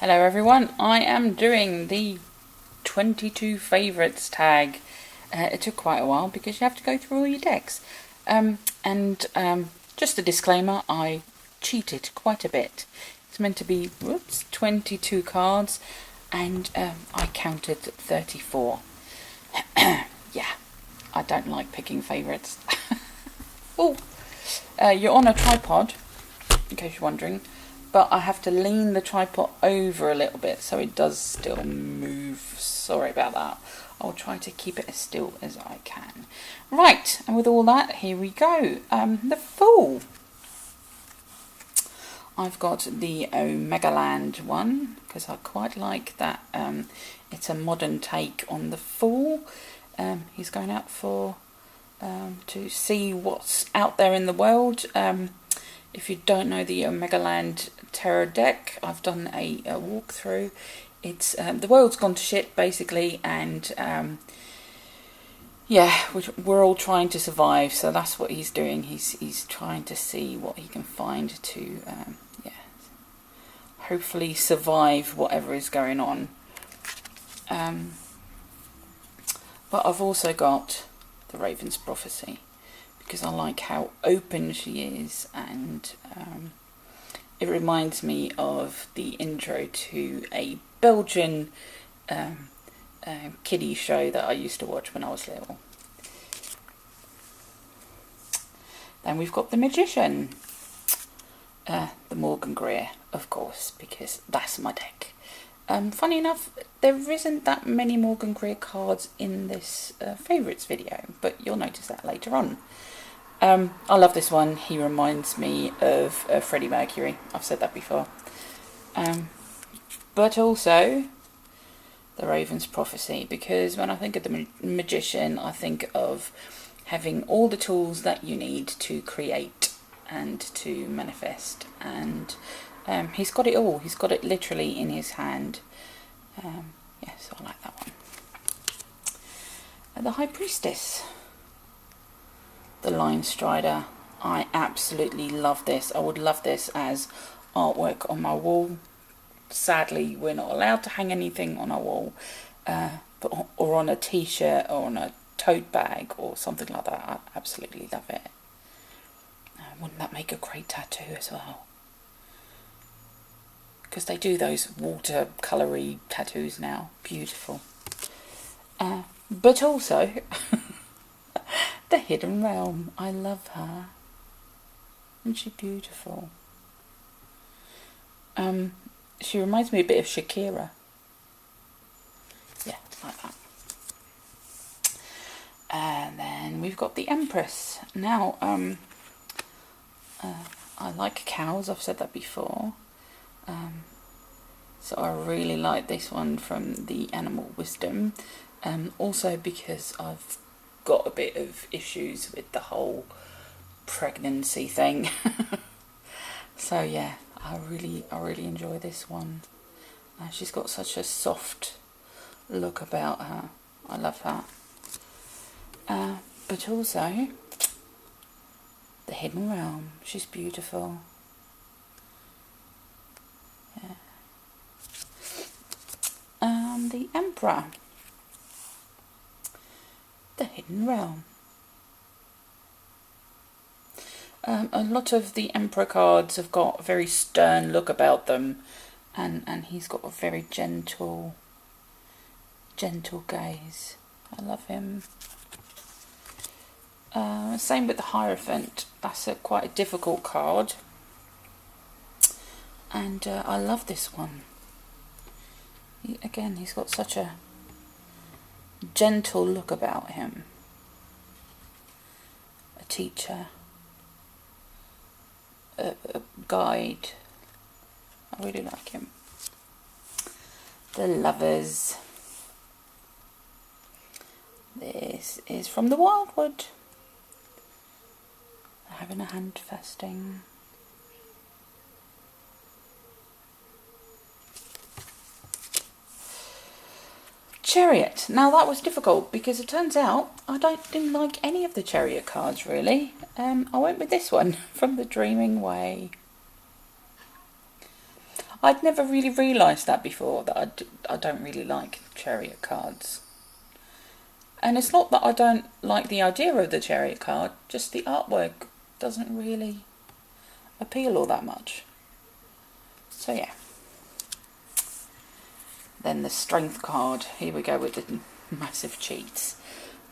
Hello everyone, I am doing the 22 favourites tag. It took quite a while because you have to go through all your decks. Just a disclaimer, I cheated quite a bit. It's meant to be 22 cards and I counted 34. Yeah, I don't like picking favourites. Oh, you're on a tripod, in case you're wondering. But I have to lean the tripod over a little bit so it does still move. Sorry about that. I'll try to keep it as still as I can. Right, and with all that, here we go. The Fool. I've got the Megaland one because I quite like that. It's a modern take on the Fool. He's going out for to see what's out there in the world. If you don't know the Megaland Terror deck, I've done a walkthrough. It's the world's gone to shit basically, and yeah, we're all trying to survive. So that's what he's doing. He's trying to see what he can find to hopefully survive whatever is going on. But I've also got the Raven's Prophecy, because I like how open she is, and it reminds me of the intro to a Belgian kiddie show that I used to watch when I was little. Then we've got the Magician, the Morgan Greer, of course, because that's my deck. Funny enough, there isn't that many Morgan Greer cards in this favourites video, but you'll notice that later on. I love this one. He reminds me of Freddie Mercury. I've said that before. But also the Raven's Prophecy, because when I think of the Magician, I think of having all the tools that you need to create and to manifest. And he's got it all. He's got it literally in his hand. Yes, I like that one. The High Priestess. The Linestrider. I absolutely love this. I would love this as artwork on my wall. Sadly, we're not allowed to hang anything on our wall, or on a t-shirt or on a tote bag or something like that. I absolutely love it. Wouldn't that make a great tattoo as well? Because they do those watercolory tattoos now. Beautiful. But also the Hidden Realm. I love her. Isn't she beautiful? She reminds me a bit of Shakira. Yeah, like that. And then we've got the Empress. Now, I like cows. I've said that before. So I really like this one from the Animal Wisdom. Also because I've got a bit of issues with the whole pregnancy thing. So yeah, I really enjoy this one. She's got such a soft look about her. I love that. But also the Hidden Realm. She's beautiful. Yeah. The Emperor. The Hidden Realm. A lot of the Emperor cards have got a very stern look about them, and he's got a very gentle gaze. I love him. Same with the Hierophant. That's quite a difficult card, and I love this one. Again, he's got such a gentle look about him. A teacher, a guide. I really like him. The Lovers. This is from the Wildwood. They're having a hand festing. Chariot. Now that was difficult because it turns out I didn't like any of the Chariot cards really. I went with this one from the Dreaming Way. I'd never really realised that before, that I don't really like chariot cards. And it's not that I don't like the idea of the chariot card, just the artwork doesn't really appeal all that much. So yeah. Then the strength card. Here we go with the massive cheats.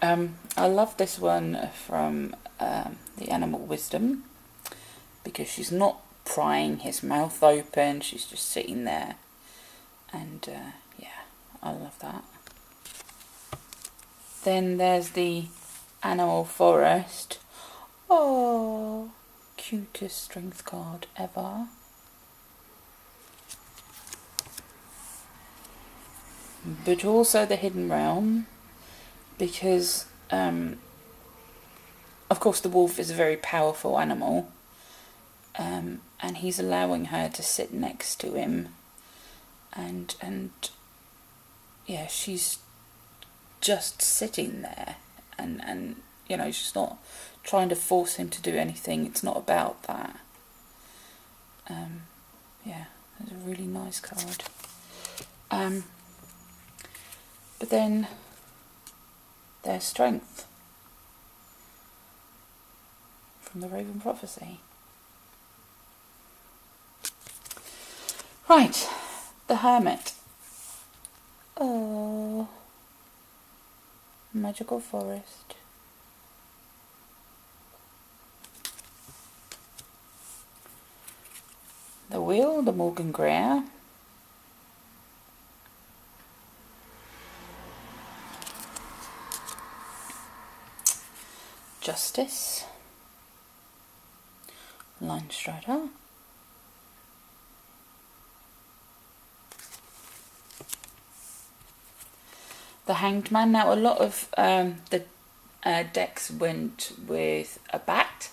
I love this one from the Animal Wisdom, because she's not prying his mouth open, she's just sitting there. And yeah, I love that. Then there's the Animal Forrest. Oh, cutest strength card ever. But also the Hidden Realm, because of course the wolf is a very powerful animal, and he's allowing her to sit next to him, and yeah, she's just sitting there, and you know, she's not trying to force him to do anything. It's not about that. Yeah, it's a really nice card. But then there's Strength from the Raven Prophecy. Right, the Hermit. Oh, Magical Forest. The Wheel, the Morgan Greer. Justice. Linestrider. The Hanged Man. Now a lot of the decks went with a bat,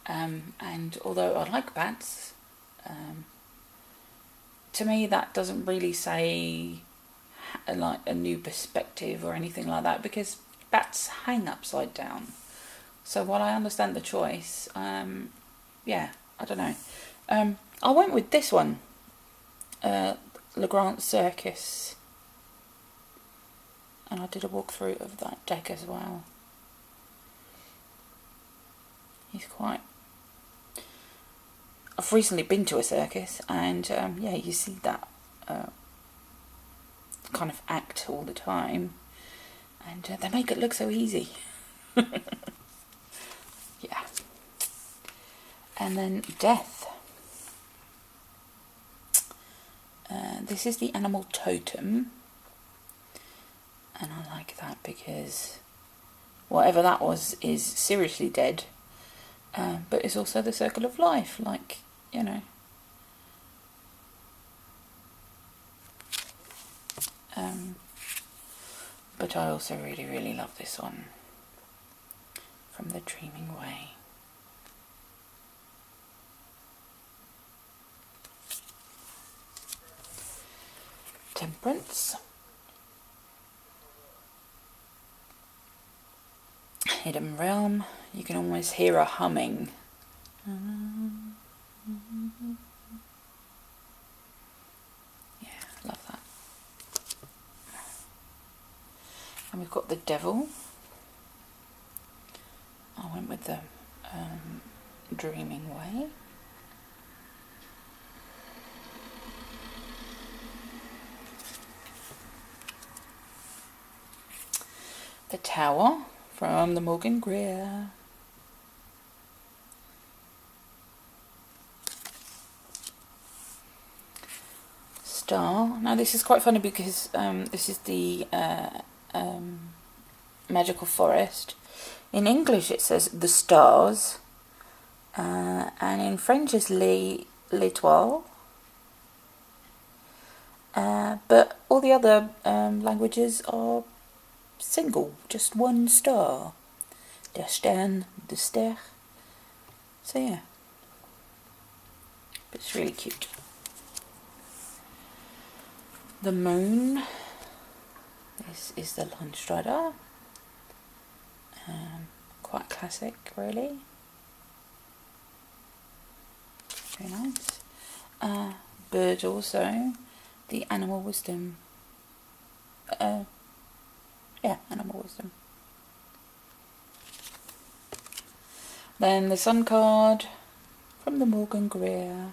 and although I like bats, to me that doesn't really say like a new perspective or anything like that, because bats hang upside down. So while I understand the choice, yeah, I don't know. I went with this one, Legrand Circus, and I did a walkthrough of that deck as well. He's quite... I've recently been to a circus, and yeah, you see that kind of act all the time, and they make it look so easy. Yeah. And then Death. This is the Animal Totem, and I like that because whatever that was is seriously dead, but it's also the circle of life, like, you know. But I also really, really love this one from the Dreaming Way. Temperance. Hidden Realm. You can almost hear a humming. Yeah, love that. And we've got the Devil. I went with the Dreaming Way. The Tower from the Morgan Greer. Star. Now this is quite funny because this is the Magical Forest. In English it says the stars, and in French it's l'étoile. But all the other languages are single, just one star. Der Stern, the Ster. So yeah, but it's really cute. The Moon. This is the Linestrider. Quite classic, really. Very nice. but also the Animal Wisdom. Yeah, Animal Wisdom. Then the Sun card from the Morgan Greer.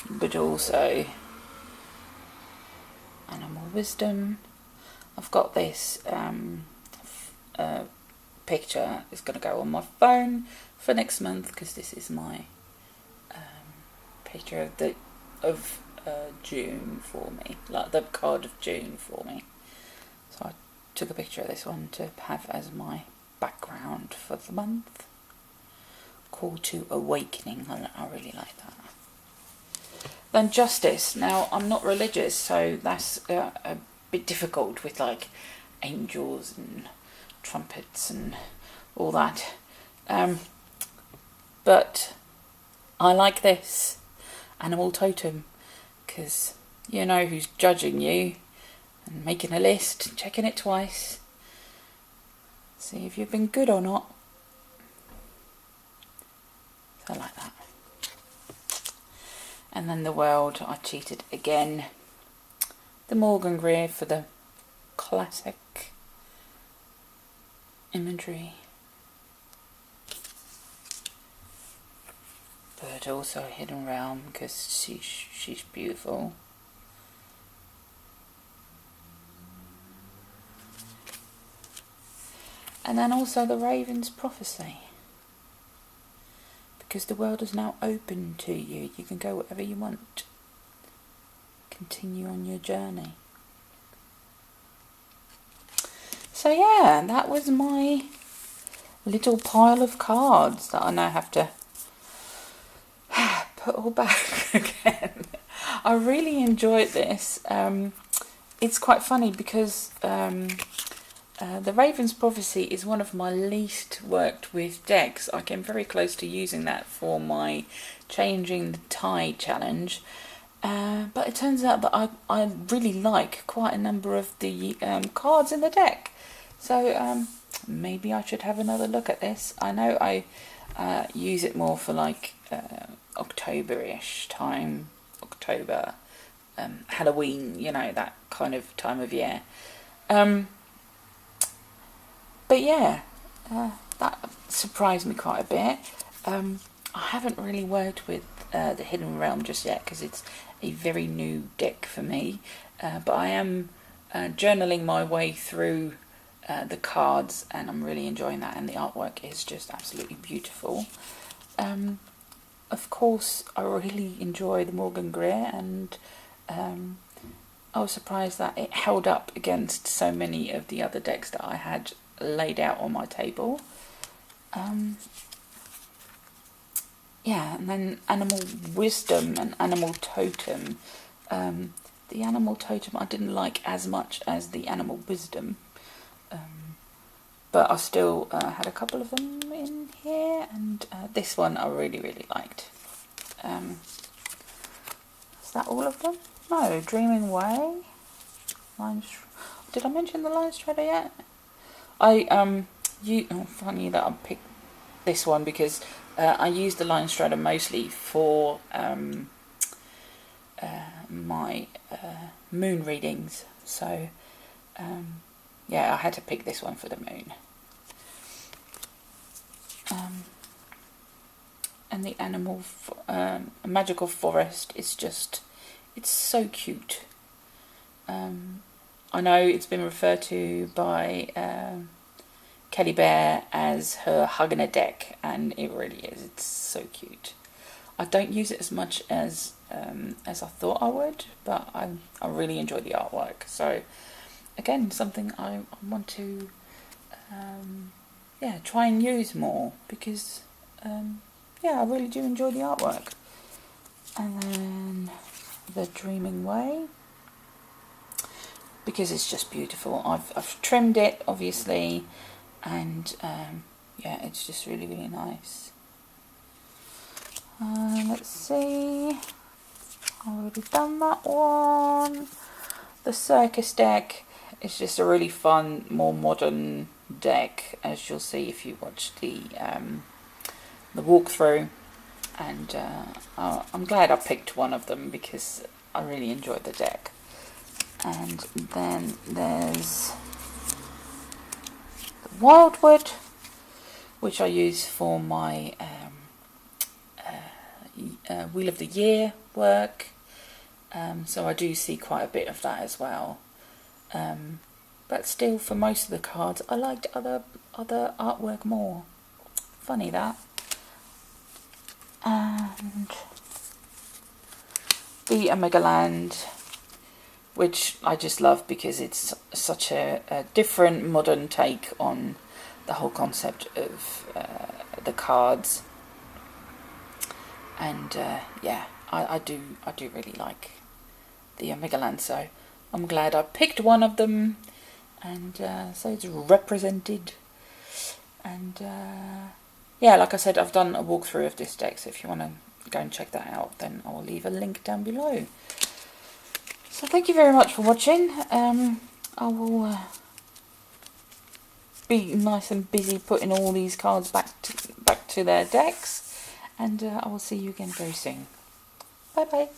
But also Animal Wisdom. I've got this picture. It's going to go on my phone for next month because this is my picture of June for me, like the card of June for me. So I took a picture of this one to have as my background for the month. Call to Awakening. I really like that. Then Justice. Now, I'm not religious, so that's a bit difficult with like angels and trumpets and all that. But I like this Animal Totem because you know who's judging you and making a list, checking it twice, see if you've been good or not. So I like that. And then the World, I cheated again. The Morgan Greer for the classic imagery. But also Hidden Realm because she's beautiful. And then also the Raven's Prophecy. Because the world is now open to you. You can go wherever you want. Continue on your journey. So yeah, that was my little pile of cards that I now have to put all back again. I really enjoyed this. It's quite funny because the Raven's Prophecy is one of my least worked with decks. I came very close to using that for my Changing the Tide challenge. But it turns out that I really like quite a number of the cards in the deck. So maybe I should have another look at this. I know I use it more for like October-ish time. October, Halloween, you know, that kind of time of year. But yeah, that surprised me quite a bit. I haven't really worked with the Hidden Realm just yet because it's a very new deck for me. But I am journaling my way through the cards and I'm really enjoying that, and the artwork is just absolutely beautiful. Of course, I really enjoy the Morgan Greer, and I was surprised that it held up against so many of the other decks that I had laid out on my table. Yeah, and then Animal Wisdom and Animal Totem. The Animal Totem I didn't like as much as the Animal Wisdom, but I still had a couple of them in here, and this one I really, really liked. Is that all of them? No, Dreaming Way. Did I mention the Linestrider yet? Funny that I picked this one because I use the Linestrider mostly for my moon readings. So yeah, I had to pick this one for the moon. And the Magical Forrest is just, it's so cute. I know it's been referred to by Kelly Bear as her hug in a deck, and it really is. It's so cute. I don't use it as much as I thought I would, but I really enjoy the artwork. So again, something I want to try and use more because I really do enjoy the artwork. And then the Dreaming Way, because it's just beautiful. I've trimmed it obviously, and it's just really, really nice. Let's see, I've already done that one. The Circus deck is just a really fun, more modern deck, as you'll see if you watch the the walkthrough, and I'm glad I picked one of them because I really enjoyed the deck. And then there's the Wildwood, which I use for my Wheel of the Year work. So I do see quite a bit of that as well. But still, for most of the cards, I liked other artwork more. Funny that. And the Megaland, which I just love because it's such a different modern take on the whole concept of the cards. And yeah, I do really like the Megaland, so I'm glad I picked one of them, and so it's represented. And yeah, like I said, I've done a walkthrough of this deck, so if you want to go and check that out, then I will leave a link down below. So thank you very much for watching. I will be nice and busy putting all these cards back to their decks, and I will see you again very soon. Bye bye.